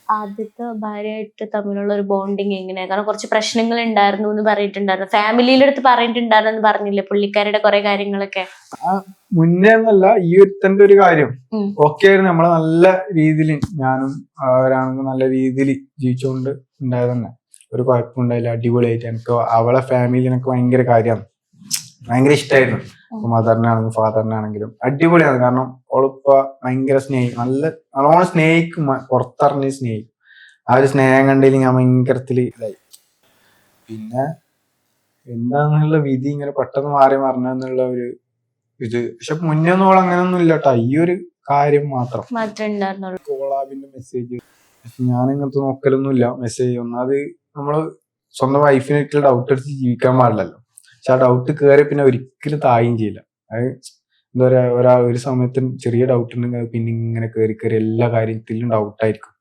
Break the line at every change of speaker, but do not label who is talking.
ആദ്യത്തെ ഭാര്യയായിട്ട് തമ്മിലുള്ള ഒരു ബോണ്ടിങ് എങ്ങനെയാ? കാരണം കുറച്ച് പ്രശ്നങ്ങൾ ഉണ്ടായിരുന്നു എന്ന് പറഞ്ഞിട്ടുണ്ടായിരുന്നു. ഫാമിലിയുടെ അടുത്ത് പറഞ്ഞിട്ടുണ്ടായിരുന്നു എന്ന് പറഞ്ഞില്ലേ പുള്ളിക്കാരുടെ കുറെ കാര്യങ്ങളൊക്കെ?
മുന്നേ എന്നല്ല, ഈ ഒരുത്തന്റെ ഒരു കാര്യം ഓക്കെ ആയിരുന്നു. നമ്മളെ നല്ല രീതിയിൽ ഞാനും അവരാണെങ്കിൽ നല്ല രീതിയിൽ ജീവിച്ചുകൊണ്ട് ഉണ്ടായത് തന്നെ. ഒരു കുഴപ്പമുണ്ടായില്ല, അടിപൊളിയായിട്ട്. എനിക്ക് അവളെ ഫാമിലി എനിക്ക് ഭയങ്കര കാര്യമാണ്, ഭയങ്കര ഇഷ്ടമായിരുന്നു. മദറിനാണെങ്കിലും ഫാദറിനാണെങ്കിലും അടിപൊളിയാണ്. കാരണം അവളിപ്പ ഭയങ്കര നല്ലോണം സ്നേഹിക്കും, പുറത്തിറങ്ങി സ്നേഹിക്കും. ആ ഒരു സ്നേഹം കണ്ടില്ല ഞാൻ ഭയങ്കരത്തില് ഇതായി. പിന്നെ എന്താന്നുള്ള വിധി ഇങ്ങനെ പെട്ടെന്ന് മാറി മറഞ്ഞെന്നുള്ള ഒരു ഇത്. പക്ഷെ മുന്നേ ഒന്നും അവൾ അങ്ങനെയൊന്നും ഇല്ല കേട്ടോ. ഈ ഒരു കാര്യം മാത്രം കോളാബിന്റെ മെസ്സേജ്. പക്ഷെ ഞാൻ ഇങ്ങനത്തെ നോക്കലൊന്നുമില്ല മെസ്സേജ്. ഒന്നാമത് നമ്മള് സ്വന്തം വൈഫിനായിട്ടുള്ള ഡൗട്ട് അടിച്ച് ജീവിക്കാൻ പാടില്ലല്ലോ. പക്ഷെ ആ ഡൗട്ട് കയറി പിന്നെ ഒരിക്കലും തായും ചെയ്യില്ല. അത് എന്താ പറയാ, ഒരു സമയത്ത് ചെറിയ ഡൗട്ട് ഉണ്ടെങ്കിൽ പിന്നെ ഇങ്ങനെ കയറി എല്ലാ കാര്യത്തിലും ഡൗട്ടായിരിക്കും.